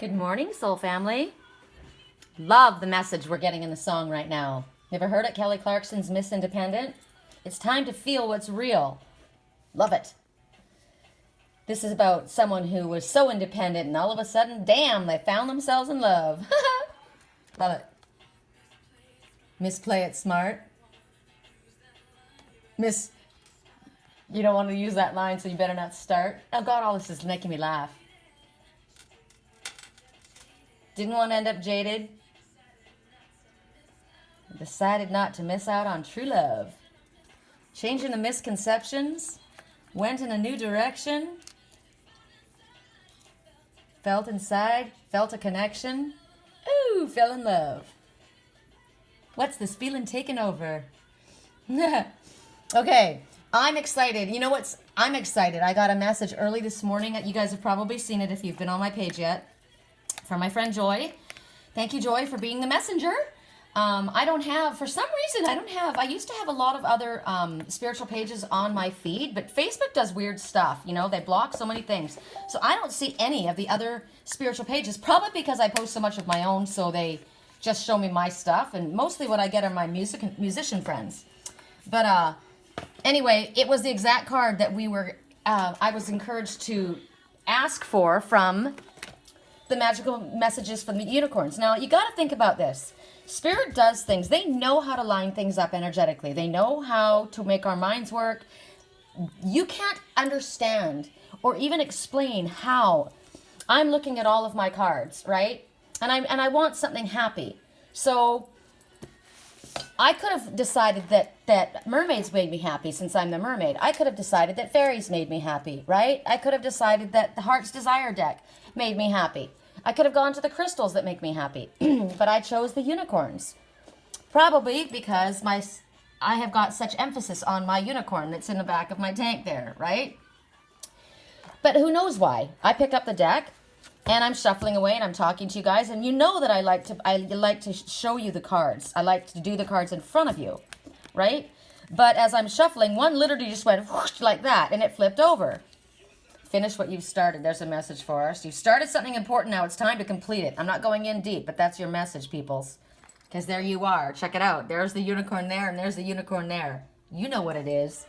Good morning, soul family. Love the message we're getting in the song right now. You ever heard it? Kelly Clarkson's Miss Independent. It's time to feel what's real. Love it. This is about someone who was so independent and all of a sudden, damn, they found themselves in love. Love it. Miss Play It Smart. Miss, you don't want to use that line, so you better not start. Oh God, all this is making me laugh. Didn't want to end up jaded. Decided not to miss out on true love. Changing the misconceptions. Went in a new direction. Felt inside. Felt a connection. Ooh, fell in love. What's this feeling taking over? Okay, I'm excited. You know what's? I'm excited. I got a message early this morning. You guys have probably seen it if you've been on my page yet. From my friend Joy. Thank you, Joy, for being the messenger. For some reason, I used to have a lot of other spiritual pages on my feed, but Facebook does weird stuff. You know, they block so many things. So I don't see any of the other spiritual pages, probably because I post so much of my own, so they just show me my stuff, and mostly what I get are my musician friends. But anyway, it was the exact card that I was encouraged to ask for from the magical messages from the unicorns. Now, you got to think about this. Spirit does things. They know how to line things up energetically. They know how to make our minds work. You can't understand or even explain how. I'm looking at all of my cards, right? And I want something happy. So I could have decided that mermaids made me happy since I'm the mermaid. I could have decided that fairies made me happy, right? I could have decided that the Heart's Desire deck made me happy. I could have gone to the crystals that make me happy, but I chose the unicorns. Probably because I have got such emphasis on my unicorn that's in the back of my tank there, right? But who knows why? I pick up the deck and I'm shuffling away and I'm talking to you guys, and you know that I like to show you the cards. I like to do the cards in front of you, right? But as I'm shuffling, one literally just went whoosh like that and it flipped over. Finish what you've started. There's a message for us. You've started something important. Now it's time to complete it. I'm not going in deep, but that's your message, peoples. Because there you are. Check it out. There's the unicorn there, and there's the unicorn there. You know what it is.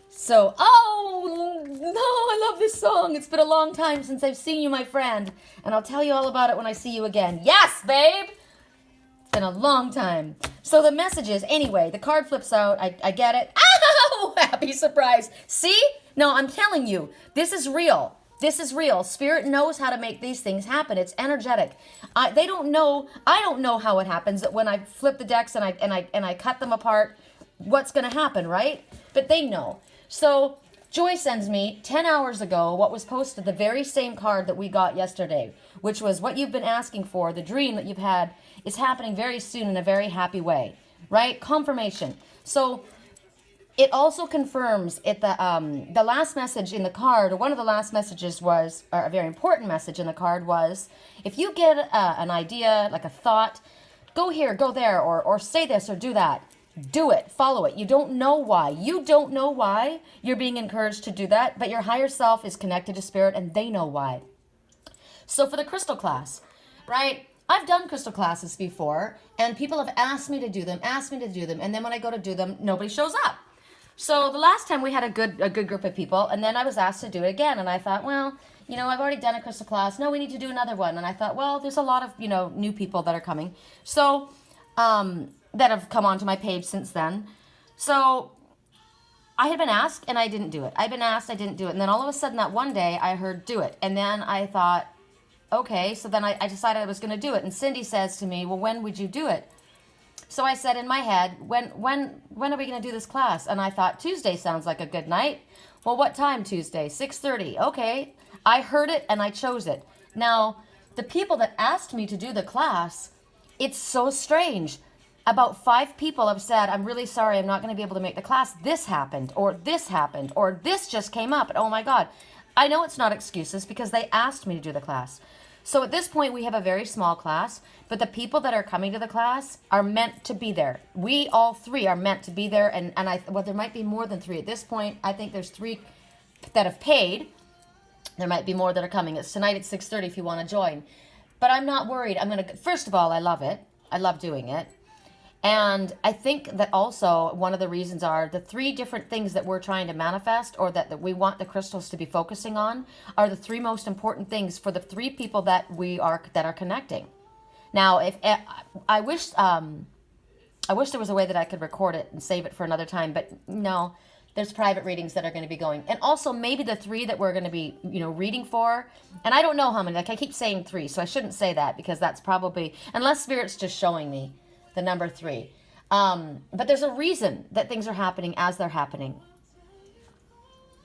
So, oh, no, I love this song. It's been a long time since I've seen you, my friend. And I'll tell you all about it when I see you again. Yes, babe! It's been a long time. So the messages, anyway, the card flips out. I get it. Ow! Happy surprise. See? No, I'm telling you, this is real. This is real. Spirit knows how to make these things happen. It's energetic. They don't know. I don't know how it happens. That when I flip the decks and I cut them apart, what's going to happen, right? But they know. So Joy sends me 10 hours ago what was posted, the very same card that we got yesterday, which was what you've been asking for. The dream that you've had is happening very soon in a very happy way, right? Confirmation. So it also confirms it. The last message in the card, or one of the last messages was, or a very important message in the card was, if you get an idea, like a thought, go here, go there, or say this or do that. Do it. Follow it. You don't know why. You don't know why you're being encouraged to do that, but your higher self is connected to spirit and they know why. So for the crystal class, right? I've done crystal classes before and people have asked me to do them, and then when I go to do them, nobody shows up. So the last time we had a good group of people, and then I was asked to do it again, and I thought, well, you know, I've already done a crystal class. No, we need to do another one. And I thought, well, there's a lot of, you know, new people that are coming. So that have come onto my page since then. So I had been asked and I didn't do it. I'd been asked, I didn't do it. And then all of a sudden that one day I heard do it. And then I thought, okay, so then I decided I was going to do it. And Cindy says to me, well, when would you do it? So I said in my head, when are we going to do this class? And I thought Tuesday sounds like a good night. Well, what time Tuesday? 6:30. Okay. I heard it and I chose it. Now, the people that asked me to do the class, it's so strange. About 5 people have said, I'm really sorry, I'm not going to be able to make the class. This happened, or this just came up, and oh my God. I know it's not excuses because they asked me to do the class. So at this point, we have a very small class, but the people that are coming to the class are meant to be there. We all 3 are meant to be there, and there might be more than 3 at this point. I think there's 3 that have paid, There might be more that are coming. It's tonight at 6:30 if you want to join. But I'm not worried. First of all, I love it. I love doing it. And I think that also one of the reasons are the 3 different things that we're trying to manifest, or that we want the crystals to be focusing on, are the 3 most important things for the 3 people that are connecting. Now, if I wish there was a way that I could record it and save it for another time, but no, there's private readings that are going to be going. And also maybe the 3 that we're going to be, reading for. And I don't know how many. Like I keep saying 3, so I shouldn't say that, because that's probably, unless Spirit's just showing me the number 3. But there's a reason that things are happening as they're happening.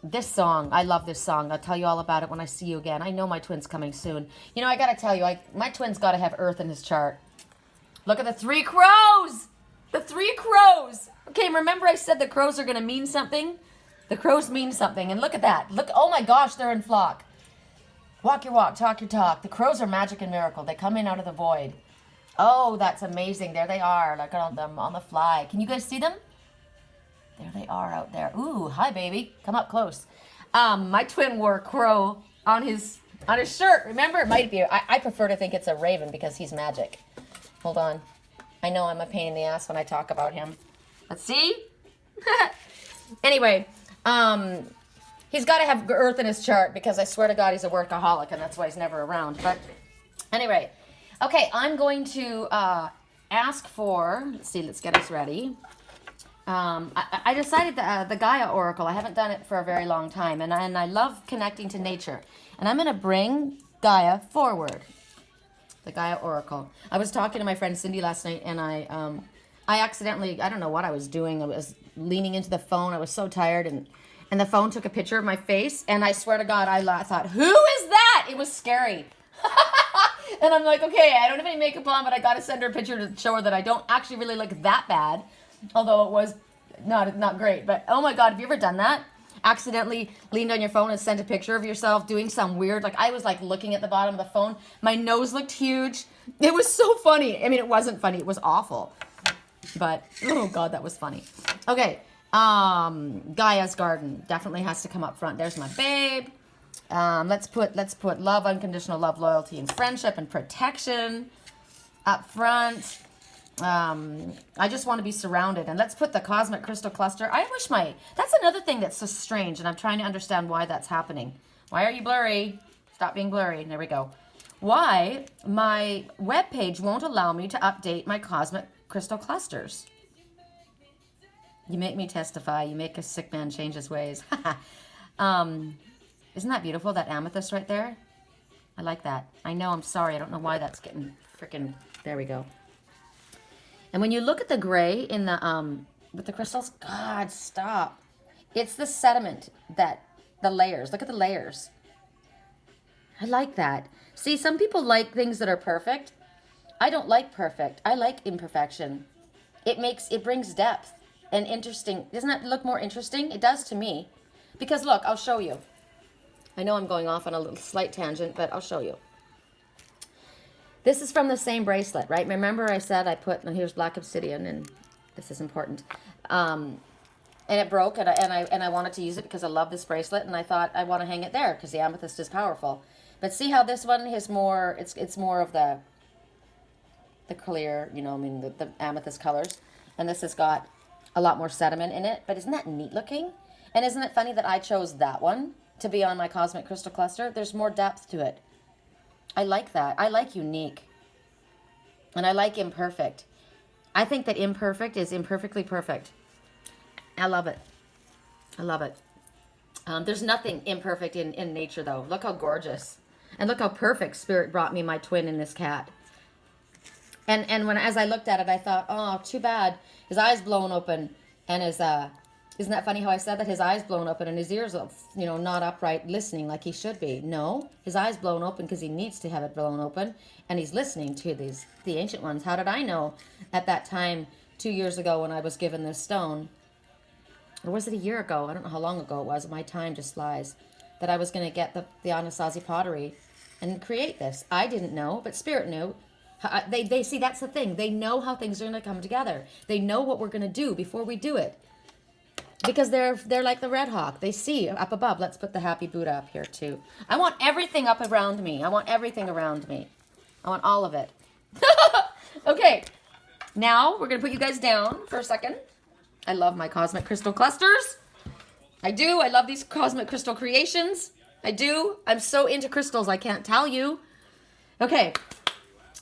This song, I love this song. I'll tell you all about it when I see you again. I know my twin's coming soon. I got to tell you, my twin's got to have Earth in his chart. Look at the 3 crows. The 3 crows. Okay, remember I said the crows are going to mean something? The crows mean something. And look at that. Look, oh my gosh, they're in flock. Walk your walk, talk your talk. The crows are magic and miracle. They come in out of the void. Oh, that's amazing. There they are. Look at them on the fly. Can you guys see them? There they are out there. Ooh, hi, baby. Come up close. My twin wore a crow on his shirt. Remember, it might be. I prefer to think it's a raven because he's magic. Hold on. I know I'm a pain in the ass when I talk about him. Let's see. Anyway, he's got to have Earth in his chart, because I swear to God he's a workaholic, and that's why he's never around. But anyway, okay, I'm going to ask for, let's see, let's get us ready. I decided the Gaia Oracle. I haven't done it for a very long time, and I love connecting to nature. And I'm going to bring Gaia forward. The Gaia Oracle. I was talking to my friend Cindy last night, and I accidentally, I don't know what I was doing. I was leaning into the phone. I was so tired, and the phone took a picture of my face, and I swear to God, I thought, who is that? It was scary. And I'm like, okay, I don't have any makeup on, but I got to send her a picture to show her that I don't actually really look that bad, although it was not great. But oh my God, have you ever done that? Accidentally leaned on your phone and sent a picture of yourself doing some weird, like I was like looking at the bottom of the phone. My nose looked huge. It was so funny. I mean, it wasn't funny. It was awful. But, oh God, that was funny. Okay, Gaia's Garden definitely has to come up front. There's my babe. Let's put love, unconditional love, loyalty, and friendship and protection up front. I just want to be surrounded. And let's put the cosmic crystal cluster. That's another thing that's so strange, and I'm trying to understand why that's happening. Why are you blurry? Stop being blurry. There we go. Why my webpage won't allow me to update my cosmic crystal clusters. You make me testify. You make a sick man change his ways. Isn't that beautiful, that amethyst right there? I like that. I know, I'm sorry. I don't know why that's getting freaking... There we go. And when you look at the gray in the with the crystals, God, stop. It's the sediment, the layers. Look at the layers. I like that. See, some people like things that are perfect. I don't like perfect. I like imperfection. It brings depth and interesting. Doesn't that look more interesting? It does to me. Because look, I'll show you. I know I'm going off on a little slight tangent, but I'll show you. This is from the same bracelet, right? Remember I said I put, now here's black obsidian, and this is important. And it broke, and I wanted to use it because I love this bracelet, and I thought I want to hang it there because the amethyst is powerful. But see how this one is more, it's more of the clear, the amethyst colors. And this has got a lot more sediment in it. But isn't that neat looking? And isn't it funny that I chose that one to be on my cosmic crystal cluster? There's more depth to it. I like that. I like unique. And I like imperfect. I think that imperfect is imperfectly perfect. I love it. I love it. There's nothing imperfect in nature, though. Look how gorgeous. And look how perfect Spirit brought me my twin in this cat. And as I looked at it, I thought, oh, too bad. His eyes blown open. And isn't that funny how I said that? His eyes blown open and his ears, not upright, listening like he should be. No, his eyes blown open because he needs to have it blown open. And he's listening to the ancient ones. How did I know at that time, 2 years ago when I was given this stone, or was it a year ago? I don't know how long ago it was. My time just flies. That I was going to get the Anasazi pottery and create this. I didn't know, but Spirit knew. They see, that's the thing. They know how things are going to come together. They know what we're going to do before we do it. Because they're like the Red Hawk. They see up above. Let's put the happy Buddha up here too. I want everything up around me. I want everything around me. I want all of it. Okay. Now we're going to put you guys down for a second. I love my cosmic crystal clusters. I do. I love these cosmic crystal creations. I do. I'm so into crystals, I can't tell you. Okay.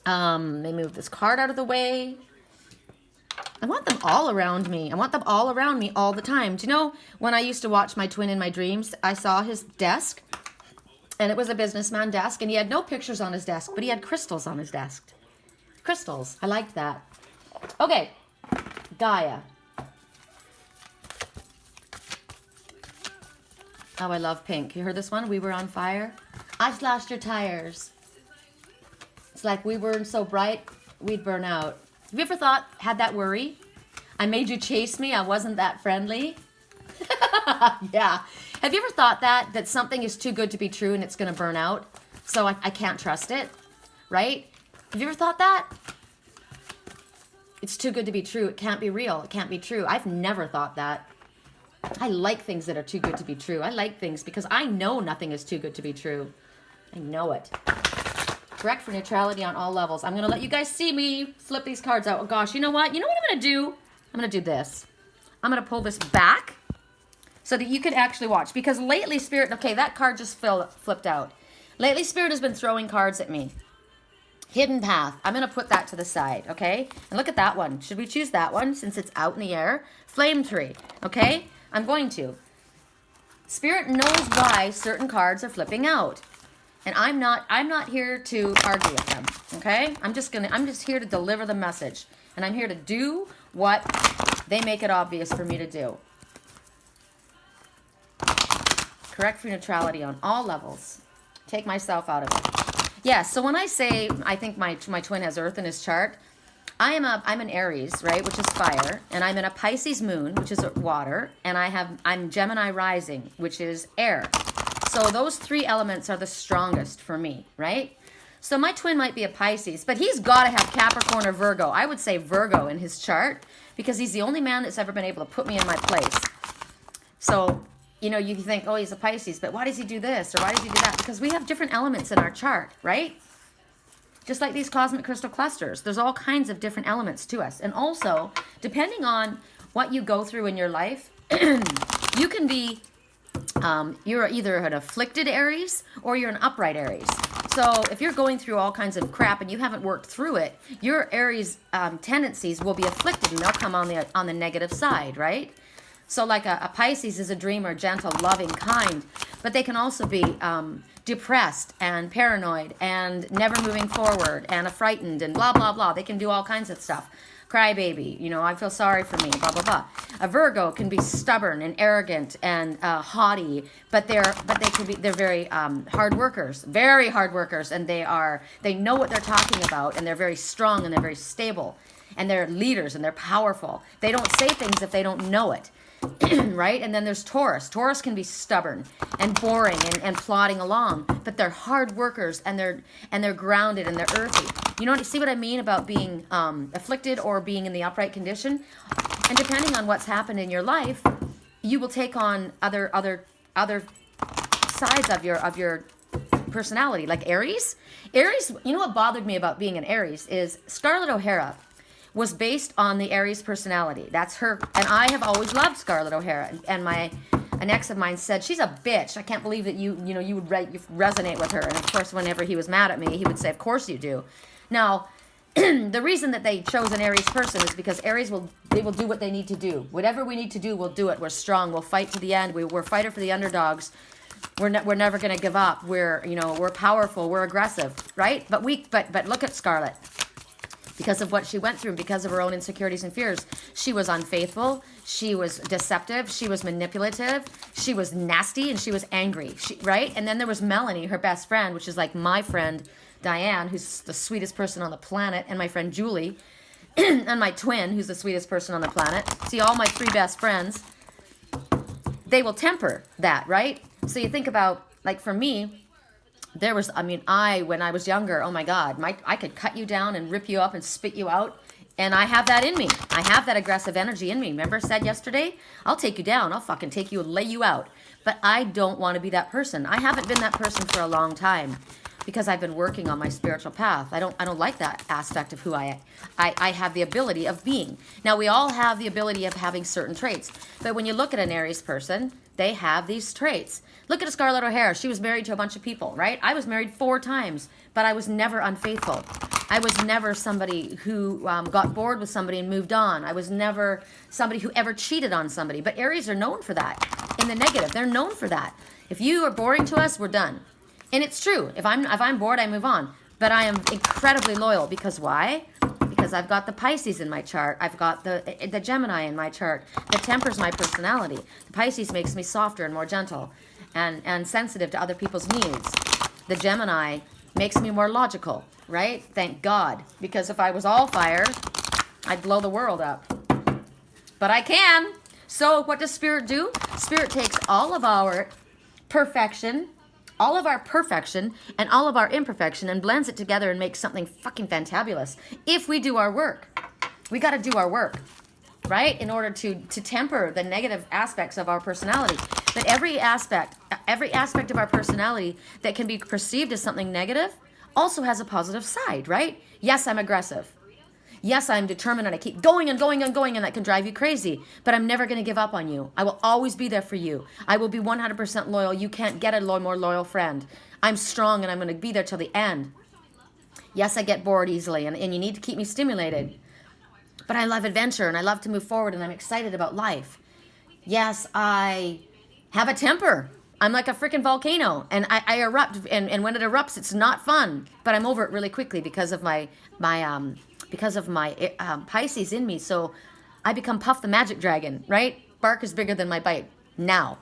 Let me move this card out of the way. I want them all around me. I want them all around me all the time. Do you know, when I used to watch my twin in my dreams, I saw his desk, and it was a businessman desk, and he had no pictures on his desk, but he had crystals on his desk. Crystals. I liked that. Okay. Gaia. Oh, I love pink. You heard this one? We were on fire. I slashed your tires. It's like we weren't so bright, we'd burn out. Have you ever had that worry? I made you chase me, I wasn't that friendly. Yeah. Have you ever thought that something is too good to be true and it's going to burn out? So I can't trust it, right? Have you ever thought that? It's too good to be true. It can't be real. It can't be true. I've never thought that. I like things that are too good to be true. I like things because I know nothing is too good to be true. I know it. Correct for neutrality on all levels. I'm going to let you guys see me flip these cards out. Oh gosh, you know what? You know what I'm going to do? I'm going to do this. I'm going to pull this back so that you can actually watch. Because lately, Spirit... Okay, that card just flipped out. Lately, Spirit has been throwing cards at me. Hidden Path. I'm going to put that to the side, okay? And look at that one. Should we choose that one since it's out in the air? Flame Tree, okay? I'm going to. Spirit knows why certain cards are flipping out. And I'm not here to argue with them, okay? I'm just here to deliver the message. And I'm here to do what they make it obvious for me to do. Correct for neutrality on all levels. Take myself out of it. Yeah, so when I say I think my twin has Earth in his chart, I'm an Aries, right, which is fire, and I'm in a Pisces moon, which is water, and I'm Gemini rising, which is air. So those three elements are the strongest for me, right? So my twin might be a Pisces, but he's got to have Capricorn or Virgo. I would say Virgo in his chart because he's the only man that's ever been able to put me in my place. So, you know, you think, oh, he's a Pisces, but why does he do this or why does he do that? Because we have different elements in our chart, right? Just like these cosmic crystal clusters. There's all kinds of different elements to us. And also, depending on what you go through in your life, you can be... you're either an afflicted Aries or you're an upright Aries. So if you're going through all kinds of crap and you haven't worked through it, your Aries tendencies will be afflicted and they'll come on the negative side, right? So like a Pisces is a dreamer, gentle, loving, kind, but they can also be depressed and paranoid and never moving forward and frightened and blah, blah, blah. They can do all kinds of stuff. Crybaby, you know, I feel sorry for me, blah, blah, blah. A Virgo can be stubborn and arrogant and haughty, but they're very hard workers, very hard workers, and they know what they're talking about, and they're very strong and they're very stable, and they're leaders and they're powerful. They don't say things if they don't know it. Right? And then there's Taurus. Taurus can be stubborn and boring and plodding along, but they're hard workers and they're grounded and they're earthy. You know, see what I mean about being afflicted or being in the upright condition? And depending on what's happened in your life, you will take on other sides of your personality. Like Aries. Aries, you know what bothered me about being an Aries is Scarlett O'Hara was based on the Aries personality. That's her, and I have always loved Scarlett O'Hara. And an ex of mine said, she's a bitch. I can't believe that you would resonate with her. And of course, whenever he was mad at me, he would say, of course you do. Now, the reason that they chose an Aries person is because Aries will do what they need to do. Whatever we need to do, we'll do it. We're strong. We'll fight to the end. We're fighter for the underdogs. We're never going to give up. We're powerful. We're aggressive, right? But look at Scarlett. Because of what she went through, because of her own insecurities and fears. She was unfaithful, she was deceptive, she was manipulative, she was nasty, and she was angry, right? And then there was Melanie, her best friend, which is like my friend Diane, who's the sweetest person on the planet, and my friend Julie, and my twin, who's the sweetest person on the planet. See, all my three best friends, they will temper that, right? So you think about, like for me, there was, when I was younger, oh my God, I could cut you down and rip you up and spit you out And I have that in me. I have that aggressive energy in me. Remember I said yesterday, I'll take you down. I'll fucking take you and lay you out. But I don't want to be that person. I haven't been that person for a long time because I've been working on my spiritual path. I don't like that aspect of who I have the ability of being. Now, we all have the ability of having certain traits. But when you look at an Aries person, they have these traits. Look at Scarlett O'Hara. She was married to a bunch of people, right? I was married 4 times, but I was never unfaithful. I was never somebody who got bored with somebody and moved on. I was never somebody who ever cheated on somebody. But Aries are known for that. In the negative, they're known for that. If you are boring to us, we're done. And it's true. If I'm bored, I move on. But I am incredibly loyal because why? Because I've got the Pisces in my chart. I've got the Gemini in my chart. That tempers my personality. The Pisces makes me softer and more gentle and sensitive to other people's needs. The Gemini makes me more logical, right? Thank God. Because if I was all fire, I'd blow the world up. But I can. So what does Spirit do? Spirit takes all of our perfection and all of our imperfection and blends it together and makes something fucking fantabulous. If we do our work. We got to do our work, right? In order to temper the negative aspects of our personality. But every aspect of our personality that can be perceived as something negative also has a positive side, right? Yes, I'm aggressive. Yes, I'm determined and I keep going and going and going, and that can drive you crazy. But I'm never going to give up on you. I will always be there for you. I will be 100% loyal. You can't get a more loyal friend. I'm strong and I'm going to be there till the end. Yes, I get bored easily and you need to keep me stimulated. But I love adventure and I love to move forward and I'm excited about life. Yes, I have a temper. I'm like a freaking volcano and I erupt and when it erupts, it's not fun. But I'm over it really quickly because of my Pisces in me. So I become Puff the Magic Dragon, right? Bark is bigger than my bite now.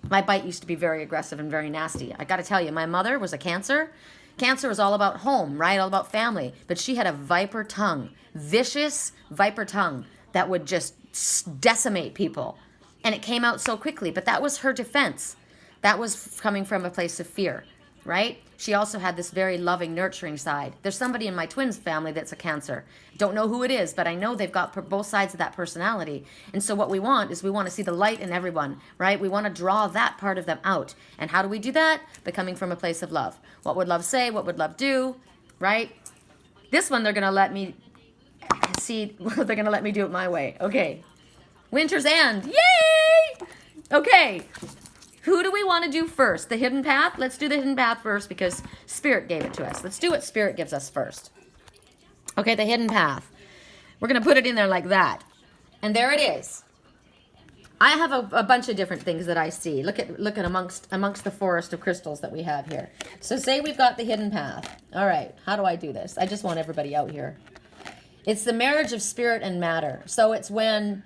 My bite used to be very aggressive and very nasty. I got to tell you, my mother was a Cancer. Cancer was all about home, right? All about family. But she had a viper tongue, vicious viper tongue that would just decimate people. And it came out so quickly. But that was her defense. That was coming from a place of fear, right? She also had this very loving, nurturing side. There's somebody in my twins family that's a Cancer. Don't know who it is, but I know they've got both sides of that personality. And so what we want is we want to see the light in everyone, right? We want to draw that part of them out. And how do we do that? By coming from a place of love. What would love say? What would love do? Right? This one, they're going to let me see. They're going to let me do it my way. Okay. Winter's End. Yay! Okay. Who do we want to do first? The hidden path? Let's do the hidden path first because Spirit gave it to us. Let's do what Spirit gives us first. Okay, the hidden path. We're going to put it in there like that. And there it is. I have a bunch of different things that I see. Look at amongst the forest of crystals that we have here. So say we've got the hidden path. All right, how do I do this? I just want everybody out here. It's the marriage of spirit and matter. So it's kind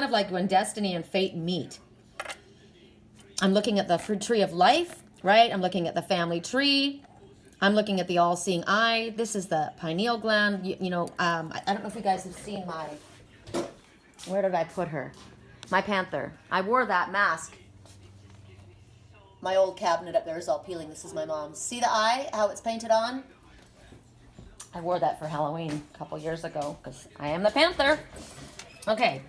of like when destiny and fate meet. I'm looking at the fruit tree of life, right? I'm looking at the family tree. I'm looking at the all-seeing eye. This is the pineal gland. I don't know if you guys have seen where did I put her? My panther. I wore that mask. My old cabinet up there is all peeling. This is my mom's. See the eye, how it's painted on? I wore that for Halloween a couple years ago because I am the panther. Okay.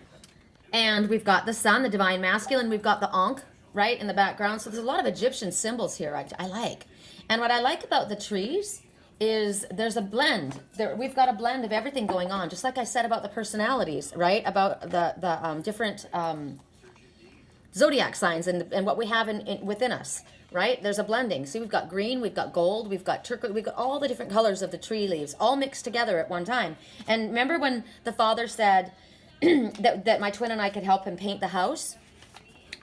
And we've got the sun, the divine masculine. We've got the Ankh, right, in the background. So there's a lot of Egyptian symbols here I like. And what I like about the trees is there's a blend. We've got a blend of everything going on, just like I said about the personalities, right, about the different zodiac signs and what we have within us, right? There's a blending. See, we've got green, we've got gold, we've got turquoise, we've got all the different colors of the tree leaves, all mixed together at one time. And remember when the father said that my twin and I could help him paint the house?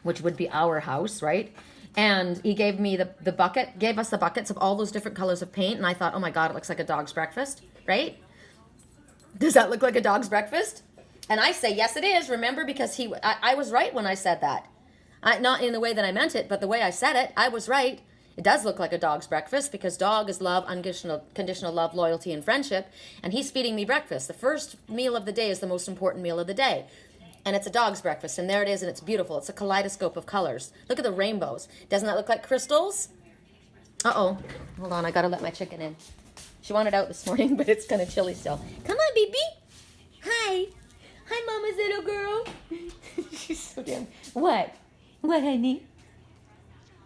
Which would be our house, right? And he gave me gave us the buckets of all those different colors of paint. And I thought, oh my God, it looks like a dog's breakfast, right? Does that look like a dog's breakfast? And I say, yes, it is. Remember, because I was right when I said that. Not in the way that I meant it, but the way I said it, I was right. It does look like a dog's breakfast because dog is love, unconditional love, loyalty, and friendship. And he's feeding me breakfast. The first meal of the day is the most important meal of the day. And it's a dog's breakfast, and there it is, and it's beautiful. It's a kaleidoscope of colors. Look at the rainbows. Doesn't that look like crystals? Uh-oh. Hold on, I gotta let my chicken in. She wanted out this morning, but it's kind of chilly still. Come on, baby. Hi. Hi, Mama's little girl. She's so damn... What? What, honey?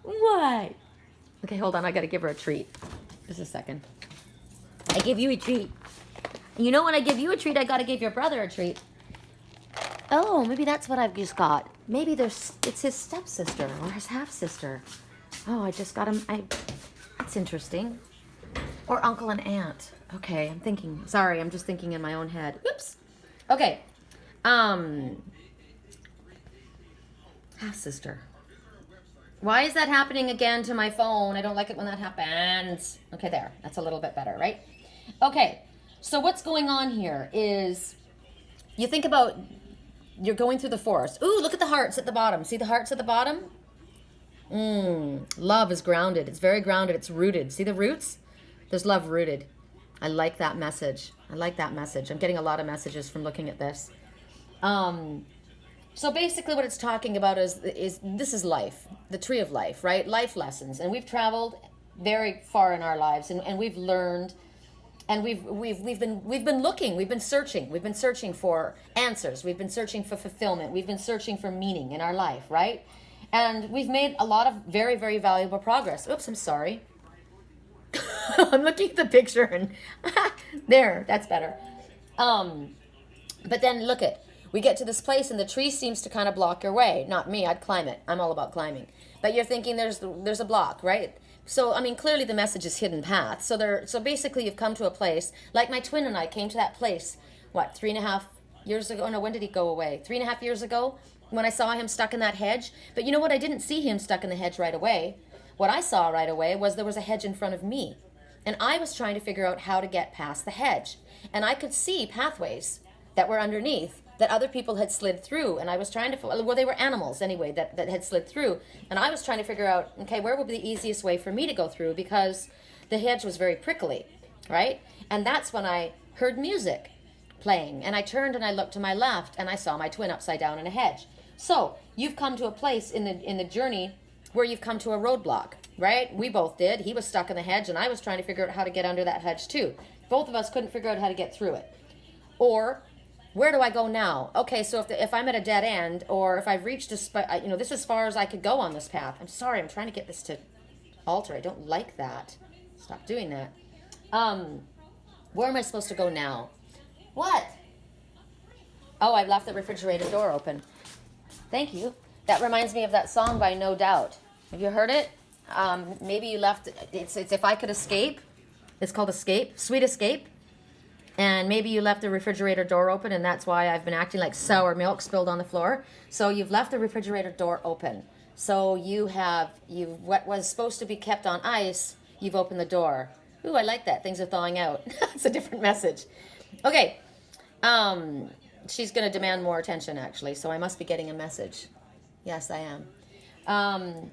What? Okay, hold on. I got to give her a treat. Just a second. I give you a treat. You know when I give you a treat, I got to give your brother a treat. Oh, maybe that's what I've just got. Maybe it's his stepsister or his half-sister. Oh, I just got him. That's interesting. Or uncle and aunt. Okay, I'm thinking. Sorry, I'm just thinking in my own head. Oops. Okay. Half-sister. Why is that happening again to my phone? I don't like it when that happens. Okay, there. That's a little bit better, right? Okay. So what's going on here is you think about you're going through the forest. Ooh, look at the hearts at the bottom. See the hearts at the bottom? Love is grounded. It's very grounded. It's rooted. See the roots? There's love rooted. I like that message. I like that message. I'm getting a lot of messages from looking at this. So basically what it's talking about is this is life, the tree of life, right? Life lessons. And we've traveled very far in our lives and we've learned and we've been looking, we've been searching for answers. We've been searching for fulfillment. We've been searching for meaning in our life, right? And we've made a lot of very, very valuable progress. Oops, I'm sorry. I'm looking at the picture and there, that's better. But then look at, we get to this place and the tree seems to kind of block your way. Not me, I'd climb it. I'm all about climbing. But you're thinking there's a block, right? So, I mean, clearly the message is hidden path. So basically you've come to a place, like my twin and I came to that place, 3.5 years ago? No, when did he go away? 3.5 years ago when I saw him stuck in that hedge. But you know what? I didn't see him stuck in the hedge right away. What I saw right away was there was a hedge in front of me. And I was trying to figure out how to get past the hedge. And I could see pathways that were underneath that other people had slid through. And I was trying to, well, they were animals anyway that had slid through. And I was trying to figure out, okay, where would be the easiest way for me to go through because the hedge was very prickly, right? And that's when I heard music playing. And I turned and I looked to my left and I saw my twin upside down in a hedge. So you've come to a place in the journey where you've come to a roadblock, right? We both did. He was stuck in the hedge and I was trying to figure out how to get under that hedge too. Both of us couldn't figure out how to get through it. Or where do I go now? Okay, so if I'm at a dead end or if I've reached this is as far as I could go on this path. I'm sorry, I'm trying to get this to alter. I don't like that. Stop doing that. Where am I supposed to go now? What? Oh, I left the refrigerator door open. Thank you. That reminds me of that song by No Doubt. Have you heard it? Maybe you left, it's If I Could Escape. It's called Escape, Sweet Escape. And maybe you left the refrigerator door open and that's why I've been acting like sour milk spilled on the floor. So you've left the refrigerator door open. So what was supposed to be kept on ice, you've opened the door. Ooh, I like that. Things are thawing out. It's a different message. Okay. She's going to demand more attention actually. So I must be getting a message. Yes, I am.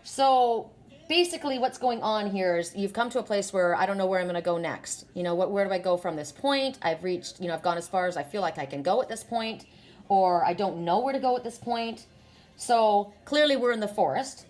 So basically what's going on here is you've come to a place where I don't know where I'm going to go next. Where do I go from this point? I've reached, I've gone as far as I feel like I can go at this point, or I don't know where to go at this point. So clearly we're in the forest,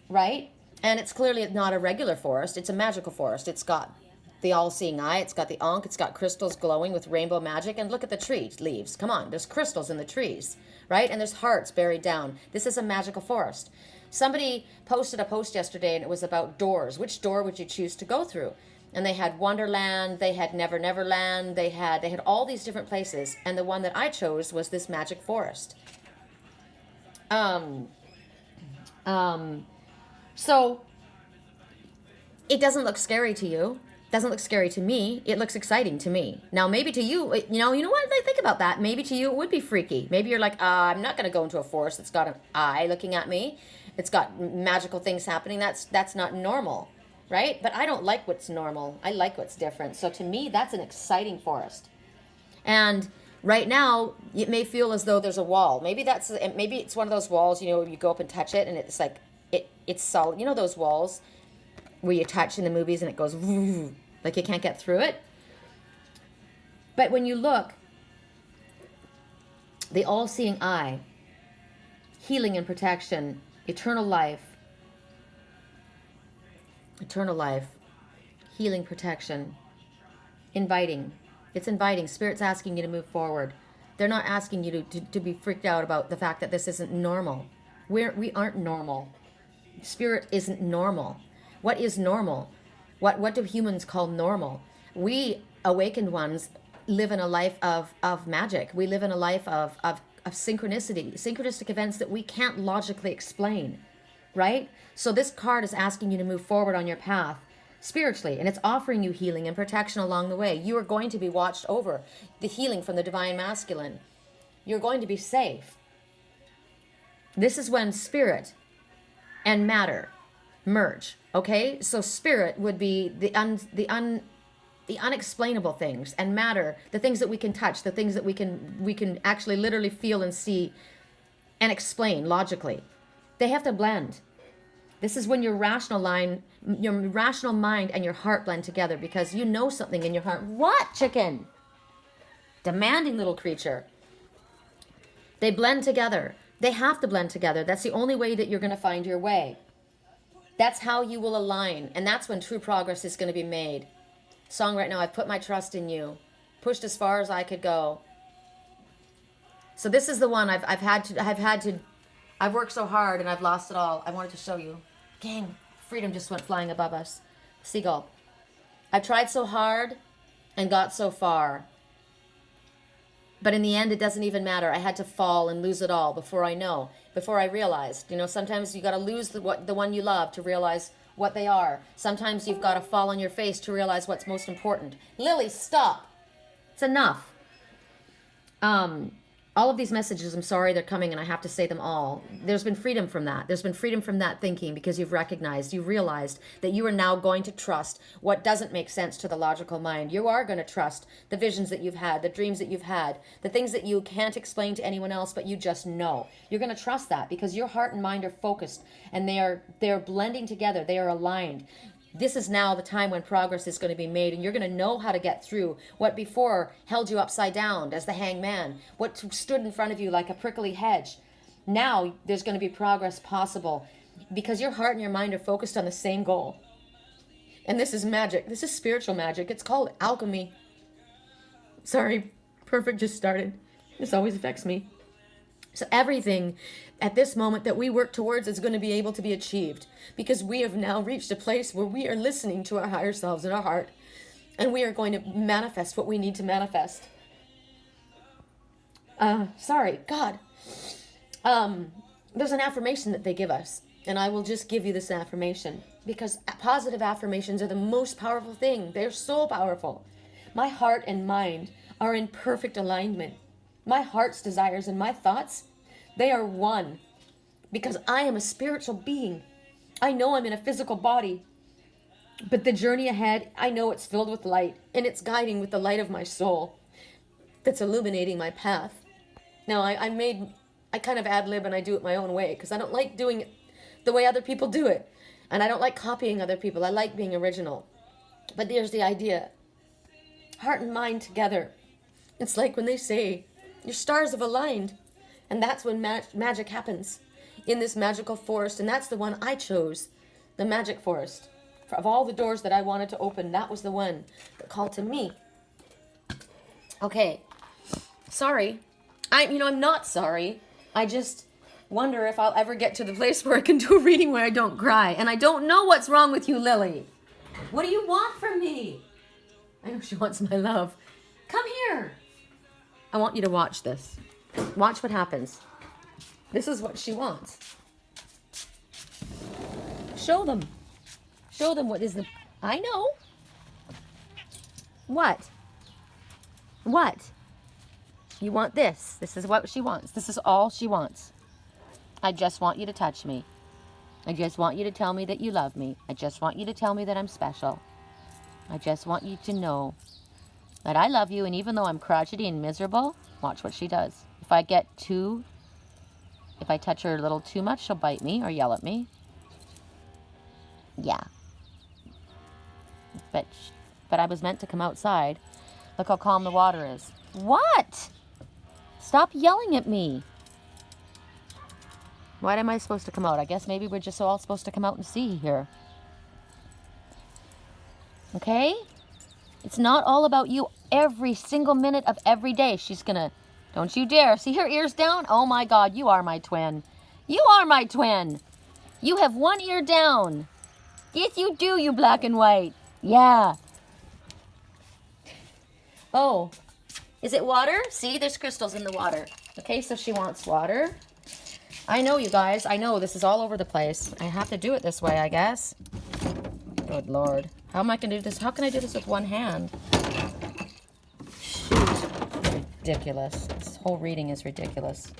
right? And it's clearly not a regular forest. It's a magical forest. It's got the all-seeing eye. It's got the Ankh. It's got crystals glowing with rainbow magic. And look at the tree leaves. Come on, there's crystals in the trees, right? And there's hearts buried down. This is a magical forest. Somebody posted a post yesterday and it was about doors. Which door would you choose to go through? And they had Wonderland, they had Never Never Land, they had all these different places. And the one that I chose was this magic forest. So it doesn't look scary to you. Doesn't look scary to me. It looks exciting to me. Now, maybe to you, you know what? I think about that. Maybe to you it would be freaky. Maybe you're like, I'm not going to go into a forest that's got an eye looking at me. It's got magical things happening. That's not normal, right? But I don't like what's normal. I like what's different. So to me, that's an exciting forest. And right now, it may feel as though there's a wall. Maybe it's one of those walls, you go up and touch it, and it's like it's solid. You know those walls where you touch in the movies and it goes like you can't get through it. But when you look, the all-seeing eye, healing and protection, eternal life, healing, protection, inviting, It's inviting. Spirit's asking you to move forward. They're not asking you to be freaked out about the fact that this isn't normal. We aren't normal. Spirit isn't normal. What is normal? What do humans call normal? We awakened ones live in a life of magic. We live in a life of synchronistic events that we can't logically explain, right? So this card is asking you to move forward on your path spiritually, and it's offering you healing and protection along the way. You are going to be watched over. The healing from the divine masculine. You're going to be safe. This is when spirit and matter merge, okay? So spirit would be the unexplainable things, and matter, the things that we can touch, the things that we can actually literally feel and see and explain logically. They have to blend. This is when your rational mind and your heart blend together, because you know something in your heart. What, chicken? Demanding little creature. They blend together. They have to blend together. That's the only way that you're going to find your way. That's how you will align, and that's when true progress is going to be made. Song right now, I've put my trust in you. Pushed as far as I could go. So this is the one I've worked so hard and I've lost it all. I wanted to show you. Gang, freedom just went flying above us. Seagull. I tried so hard and got so far. But in the end, it doesn't even matter. I had to fall and lose it all before I realized. You know, sometimes you got to lose the one you love to realize what they are. Sometimes you've got to fall on your face to realize what's most important. Lily, stop. It's enough. All of these messages, I'm sorry they're coming, and I have to say them all. There's been freedom from that. There's been freedom from that thinking, because you've realized that you are now going to trust what doesn't make sense to the logical mind. You are going to trust the visions that you've had, the dreams that you've had, the things that you can't explain to anyone else, but you just know. You're going to trust that because your heart and mind are focused, and they're blending together. They are aligned. This is now the time when progress is going to be made, and you're going to know how to get through what before held you upside down as the hangman, what stood in front of you like a prickly hedge. Now there's going to be progress possible because your heart and your mind are focused on the same goal. And this is magic. This is spiritual magic. It's called alchemy. Sorry, Perfect just started. This always affects me. So everything at this moment that we work towards is going to be able to be achieved, because we have now reached a place where we are listening to our higher selves in our heart, and we are going to manifest what we need to manifest. Sorry, God. There's an affirmation that they give us, and I will just give you this affirmation, because positive affirmations are the most powerful thing. They're so powerful. My heart and mind are in perfect alignment. My heart's desires and my thoughts, they are one, because I am a spiritual being. I know I'm in a physical body, but the journey ahead, I know it's filled with light, and it's guiding with the light of my soul that's illuminating my path. Now, I kind of ad-lib, and I do it my own way, because I don't like doing it the way other people do it, and I don't like copying other people. I like being original. But there's the idea. Heart and mind together. It's like when they say, your stars have aligned, and that's when magic happens in this magical forest, and that's the one I chose, the magic forest. Of all the doors that I wanted to open, that was the one that called to me. Okay, sorry. I'm not sorry. I just wonder if I'll ever get to the place where I can do a reading where I don't cry, and I don't know what's wrong with you, Lily. What do you want from me? I know she wants my love. Come here. I want you to watch this. Watch what happens. This is what she wants. Show them. Show them what is the... I know. What? What? You want this. This is what she wants. This is all she wants. I just want you to touch me. I just want you to tell me that you love me. I just want you to tell me that I'm special. I just want you to know that I love you, and even though I'm crotchety and miserable, watch what she does. If I touch her a little too much, she'll bite me or yell at me. Yeah. But I was meant to come outside. Look how calm the water is. What? Stop yelling at me. Why am I supposed to come out? I guess maybe we're just all supposed to come out and see here. Okay? It's not all about you every single minute of every day. She's gonna, don't you dare. See her ears down? Oh my God, you are my twin. You are my twin. You have one ear down. Yes, you do, you black and white. Yeah. Oh, is it water? See, there's crystals in the water. Okay, so she wants water. I know, you guys. I know this is all over the place. I have to do it this way, I guess. Good Lord. How am I going to do this? How can I do this with one hand? Shoot. Ridiculous. This whole reading is ridiculous.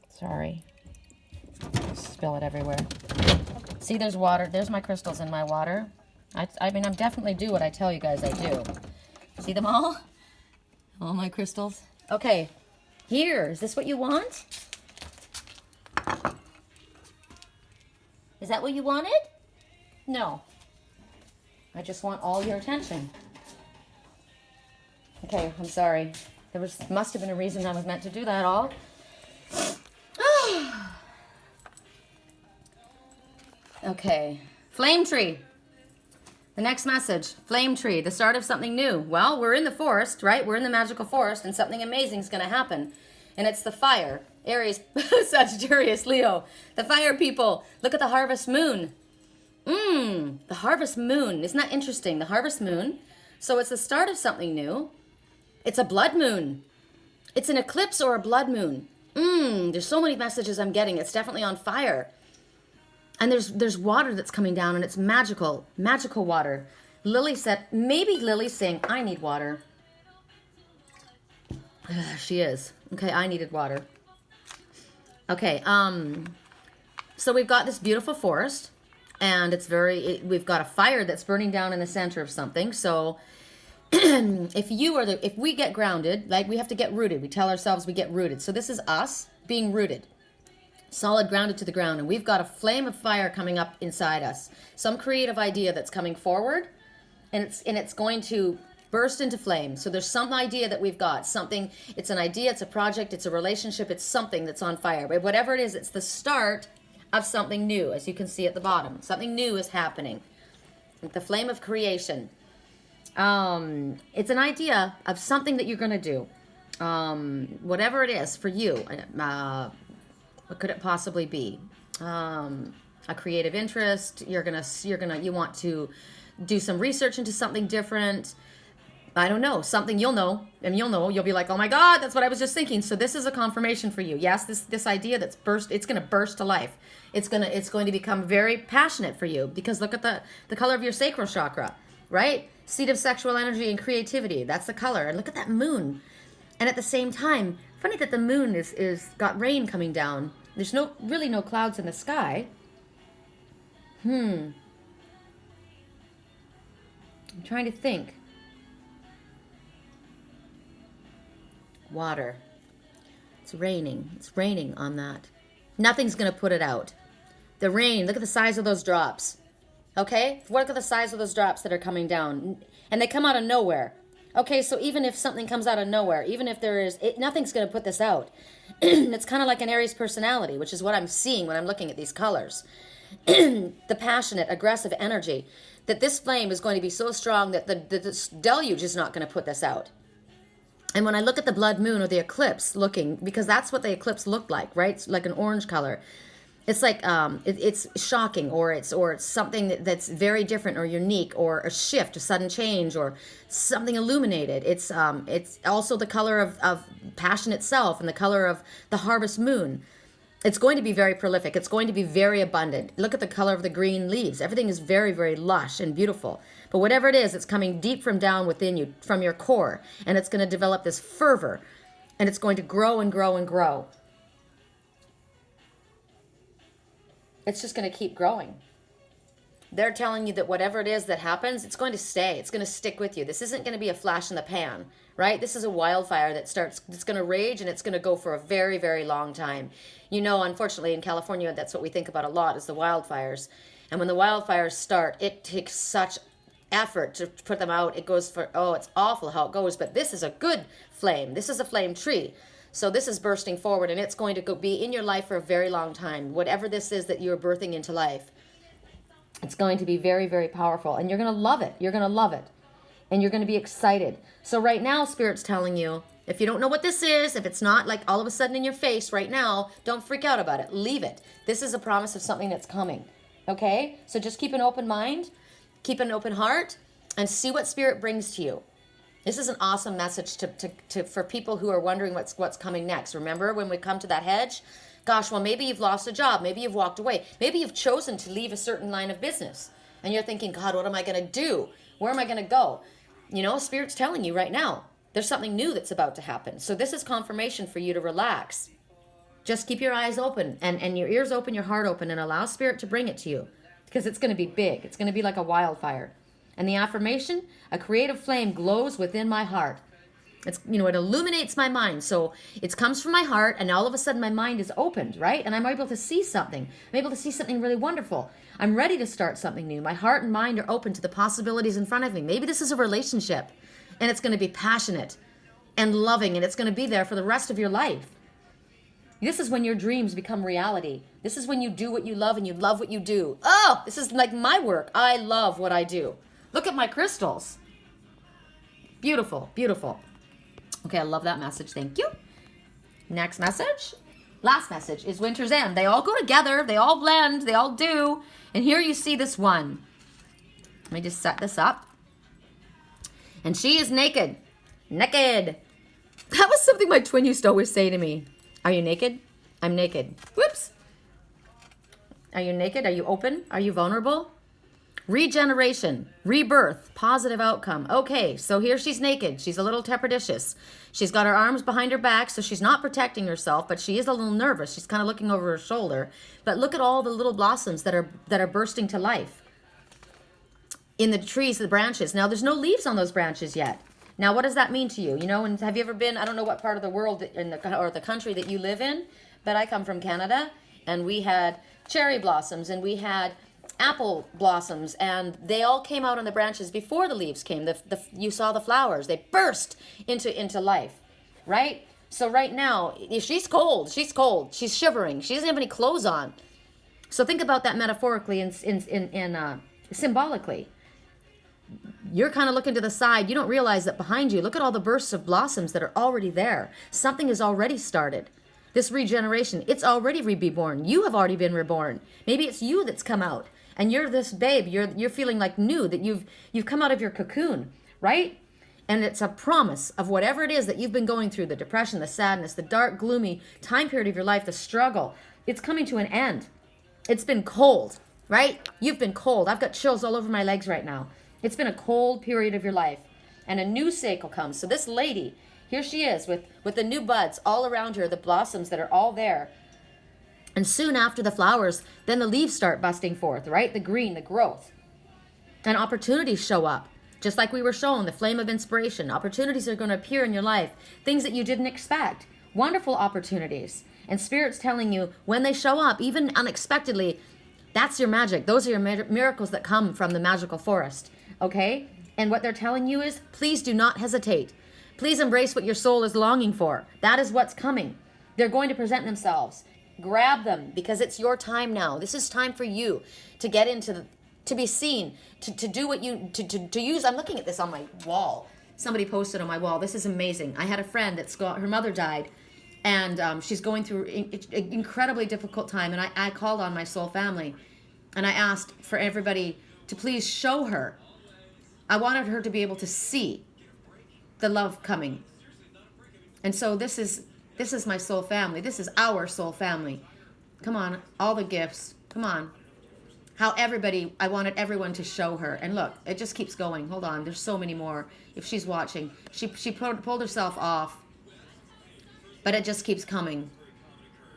Sorry. Spill it everywhere. See, there's water. There's my crystals in my water. I mean, I'm definitely do what I tell you guys I do. See them all? All my crystals. Okay. Here. Is this what you want? Is that what you wanted? No. I just want all your attention. Okay, I'm sorry. There must have been a reason I was meant to do that all. Okay. Flame tree. The next message. Flame tree. The start of something new. Well, we're in the forest, right? We're in the magical forest, and something amazing is going to happen. And it's the fire. Aries, Sagittarius, Leo. The fire people. Look at the harvest moon. The harvest moon. Isn't that interesting? The harvest moon. So it's the start of something new. It's a blood moon. It's an eclipse or a blood moon. There's so many messages I'm getting. It's definitely on fire. And there's water that's coming down, and it's magical. Magical water. Lily said, maybe Lily's saying, I need water. She is. Okay, I needed water. Okay, so we've got this beautiful forest, and we've got a fire that's burning down in the center of something. So if we get grounded, like we have to get rooted. We tell ourselves we get rooted. So this is us being rooted. Solid, grounded to the ground, and we've got a flame of fire coming up inside us. Some creative idea that's coming forward, and it's going to burst into flame. So there's some idea that we've got, something, it's an idea, it's a project, it's a relationship, it's something that's on fire. But whatever it is, it's the start of something new, as you can see at the bottom. Something new is happening. The flame of creation. It's an idea of something that you're going to do. Whatever it is for you. What could it possibly be? A creative interest. You want to do some research into something different. I don't know, something you'll know, and you'll be like, oh my God, that's what I was just thinking. So this is a confirmation for you. Yes, this idea it's going to burst to life. It's going to become very passionate for you, because look at the color of your sacral chakra, right? Seat of sexual energy and creativity. That's the color. And look at that moon. And at the same time, funny that the moon is got rain coming down. There's really no clouds in the sky. I'm trying to think. Water. It's raining. It's raining on that. Nothing's going to put it out. The rain, look at the size of those drops. Okay? Look at the size of those drops that are coming down. And they come out of nowhere. Okay, so even if something comes out of nowhere, even if nothing's going to put this out. It's kind of like an Aries personality, which is what I'm seeing when I'm looking at these colors. The passionate, aggressive energy. That this flame is going to be so strong that the deluge is not going to put this out. And when I look at the blood moon or the eclipse because that's what the eclipse looked like, right? It's like an orange color. It's like it's shocking, or it's something that's very different or unique, or a shift, a sudden change, or something illuminated. It's also the color of passion itself, and the color of the harvest moon. It's going to be very prolific. It's going to be very abundant. Look at the color of the green leaves. Everything is very, very lush and beautiful. But whatever it is, it's coming deep from down within you, from your core. And it's going to develop this fervor. And it's going to grow and grow and grow. It's just going to keep growing. They're telling you that whatever it is that happens, it's going to stay. It's going to stick with you. This isn't going to be a flash in the pan, right? This is a wildfire it's going to rage, and it's going to go for a very, very long time. You know, unfortunately, in California, that's what we think about a lot, is the wildfires. And when the wildfires start, it takes such effort to put them out. It goes it's awful how it goes. But this is a good flame. This is a flame tree. So this is bursting forward, and it's going to be in your life for a very long time. Whatever this is that you're birthing into life. It's going to be very, very powerful, and you're going to love it. You're going to love it, and you're going to be excited. So right now, Spirit's telling you, if you don't know what this is, if it's not like all of a sudden in your face right now, don't freak out about it. Leave it. This is a promise of something that's coming, okay? So just keep an open mind, keep an open heart, and see what Spirit brings to you. This is an awesome message for people who are wondering what's coming next. Remember when we come to that hedge? Gosh, well, maybe you've lost a job. Maybe you've walked away. Maybe you've chosen to leave a certain line of business. And you're thinking, God, what am I going to do? Where am I going to go? You know, Spirit's telling you right now, there's something new that's about to happen. So this is confirmation for you to relax. Just keep your eyes open and your ears open, your heart open, and allow Spirit to bring it to you. Because it's going to be big. It's going to be like a wildfire. And the affirmation, a creative flame glows within my heart. It's, you know, it illuminates my mind. So it comes from my heart, and all of a sudden my mind is opened, right? And I'm able to see something. I'm able to see something really wonderful. I'm ready to start something new. My heart and mind are open to the possibilities in front of me. Maybe this is a relationship, and it's going to be passionate and loving, and it's going to be there for the rest of your life. This is when your dreams become reality. This is when you do what you love, and you love what you do. Oh, this is like my work. I love what I do. Look at my crystals. Beautiful, beautiful. Okay, I love that message. Thank you. Next message. Last message is Winter's End. They all go together. They all blend. They all do. And here you see this one. Let me just set this up. And she is naked. Naked. That was something my twin used to always say to me. Are you naked? I'm naked. Whoops. Are you naked? Are you open? Are you vulnerable? Regeneration, rebirth, positive outcome. Okay, so here she's naked. She's a little trepidatious. She's got her arms behind her back, so she's not protecting herself, but she is a little nervous. She's kind of looking over her shoulder. But look at all the little blossoms that are bursting to life in the trees, the branches. Now, there's no leaves on those branches yet. Now, what does that mean to you? You know, and have you ever been, I don't know what part of the world or the country that you live in, but I come from Canada, and we had cherry blossoms, and we had apple blossoms, and they all came out on the branches before the leaves came. You saw the flowers. They burst into life, right? So right now, she's cold. She's cold. She's shivering. She doesn't have any clothes on. So think about that metaphorically and symbolically. You're kind of looking to the side. You don't realize that behind you, look at all the bursts of blossoms that are already there. Something has already started. This regeneration, it's already reborn. You have already been reborn. Maybe it's you that's come out. And you're this babe, you're feeling like new, that you've come out of your cocoon, right? And it's a promise of whatever it is that you've been going through, the depression, the sadness, the dark, gloomy time period of your life, the struggle. It's coming to an end. It's been cold, right? You've been cold. I've got chills all over my legs right now. It's been a cold period of your life. And a new cycle comes. So this lady, here she is with the new buds all around her, the blossoms that are all there. And soon after the flowers, then the leaves start busting forth, right? The green, the growth. And opportunities show up. Just like we were shown, the flame of inspiration. Opportunities are going to appear in your life. Things that you didn't expect. Wonderful opportunities. And Spirit's telling you, when they show up, even unexpectedly, that's your magic. Those are your miracles that come from the magical forest, okay? And what they're telling you is, please do not hesitate. Please embrace what your soul is longing for. That is what's coming. They're going to present themselves. Grab them, because it's your time now. This is time for you to get into to be seen, to do what you, to use. I'm looking at this on my wall. Somebody posted on my wall. This is amazing. I had a friend that's got, her mother died, and she's going through an incredibly difficult time. And I called on my soul family, and I asked for everybody to please show her. I wanted her to be able to see the love coming. And so this is my soul family. This is our soul family. Come on, all the gifts. Come on. I wanted everyone to show her. And look, it just keeps going. Hold on, there's so many more. If she's watching, she pulled herself off. But it just keeps coming.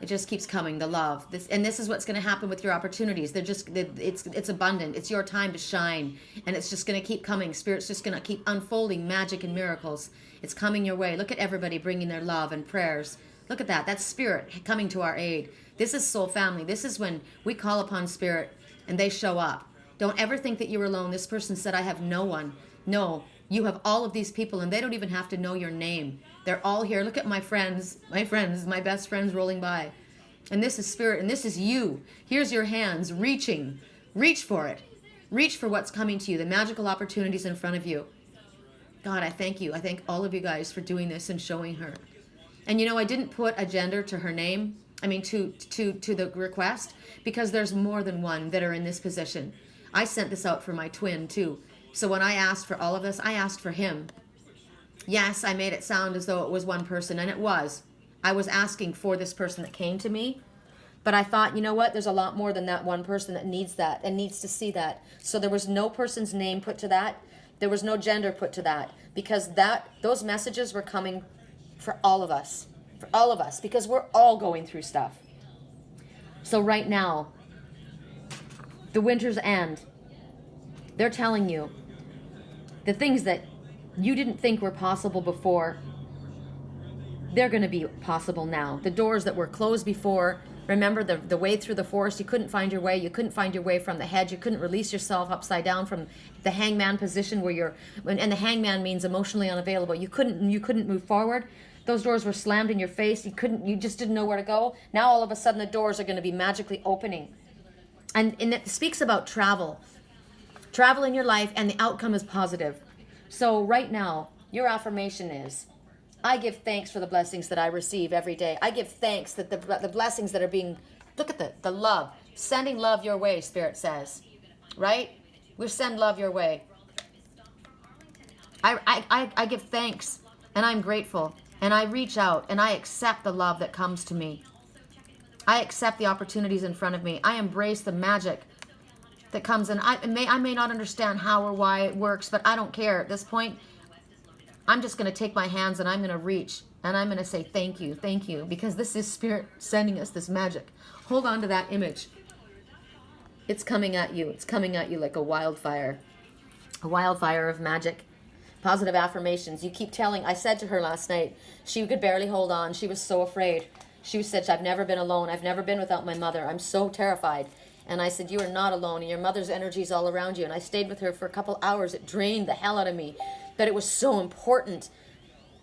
It just keeps coming, the love. This is what's going to happen with your opportunities. It's abundant. It's your time to shine. And it's just going to keep coming. Spirit's just going to keep unfolding magic and miracles. It's coming your way. Look at everybody bringing their love and prayers. Look at that. That's Spirit coming to our aid. This is soul family. This is when we call upon Spirit and they show up. Don't ever think that you're alone. This person said, I have no one. No, you have all of these people, and they don't even have to know your name. They're all here. Look at my friends, my best friends rolling by. And this is Spirit, and this is you. Here's your hands reaching. Reach for it. Reach for what's coming to you, the magical opportunities in front of you. God, I thank you. I thank all of you guys for doing this and showing her. And I didn't put a gender to her name. I mean, to the request, because there's more than one that are in this position. I sent this out for my twin too. So when I asked for all of this, I asked for him. Yes, I made it sound as though it was one person, and it was. I was asking for this person that came to me. But I thought, you know what? There's a lot more than that one person that needs that and needs to see that. So there was no person's name put to that. There was no gender put to that, because those messages were coming for all of us. For all of us, because we're all going through stuff. So right now, the winter's end, they're telling you the things that you didn't think were possible before, they're going to be possible now. The doors that were closed before, remember the way through the forest, you couldn't find your way. You couldn't find your way from the hedge. You couldn't release yourself upside down from the hangman position and the hangman means emotionally unavailable. You couldn't move forward. Those doors were slammed in your face. You just didn't know where to go. Now all of a sudden the doors are going to be magically opening. And it speaks about travel in your life, and the outcome is positive. So right now, your affirmation is, I give thanks for the blessings that I receive every day. I give thanks that the blessings that are being, look at the love, sending love your way, Spirit says, right? We send love your way. I give thanks, and I'm grateful, and I reach out, and I accept the love that comes to me. I accept the opportunities in front of me. I embrace the magic that comes in. I may not understand how or why it works, but I don't care at this point. I'm just going to take my hands and I'm going to reach and I'm going to say thank you, because this is Spirit sending us this magic. Hold on to that image. It's coming at you. It's coming at you like a wildfire of magic. Positive affirmations. You keep telling. I said to her last night, she could barely hold on. She was so afraid. She said, I've never been alone. I've never been without my mother. I'm so terrified. And I said, you are not alone, and your mother's energy is all around you. And I stayed with her for a couple hours. It drained the hell out of me, but it was so important.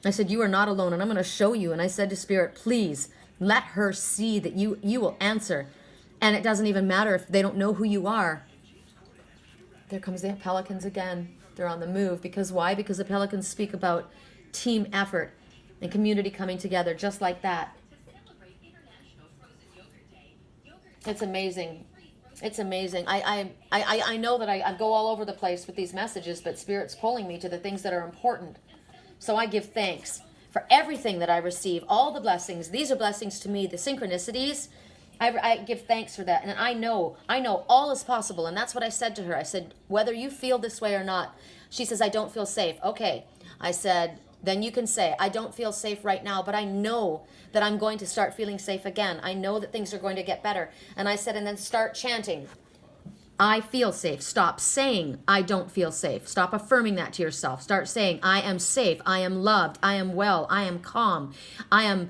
I said, you are not alone, and I'm going to show you. And I said to Spirit, please let her see that you will answer. And it doesn't even matter if they don't know who you are. There comes the pelicans again. They're on the move. Because why? Because the pelicans speak about team effort and community coming together just like that. It's amazing. It's amazing. I know that I go all over the place with these messages, but Spirit's pulling me to the things that are important. So I give thanks for everything that I receive, all the blessings. These are blessings to me, the synchronicities. I give thanks for that. And I know all is possible. And that's what I said to her. I said, whether you feel this way or not. She says, I don't feel safe. Okay. I said, then you can say, I don't feel safe right now, but I know that I'm going to start feeling safe again. I know that things are going to get better. And I said, and then start chanting, I feel safe. Stop saying, I don't feel safe. Stop affirming that to yourself. Start saying, I am safe. I am loved. I am well. I am calm. I am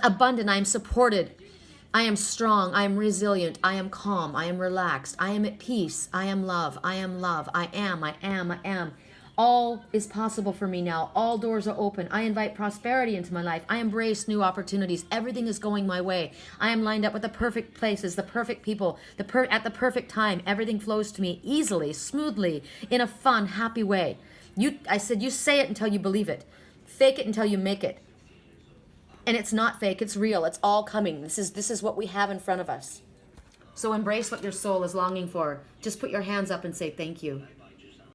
abundant. I am supported. I am strong. I am resilient. I am calm. I am relaxed. I am at peace. I am love. I am love. I am. All is possible for me now. All doors are open. I invite prosperity into my life. I embrace new opportunities. Everything is going my way. I am lined up with the perfect places, the perfect people, at the perfect time. Everything flows to me easily, smoothly, in a fun, happy way. I said, you say it until you believe it. Fake it until you make it. And it's not fake, it's real. It's all coming. This is what we have in front of us. So embrace what your soul is longing for. Just put your hands up and say thank you.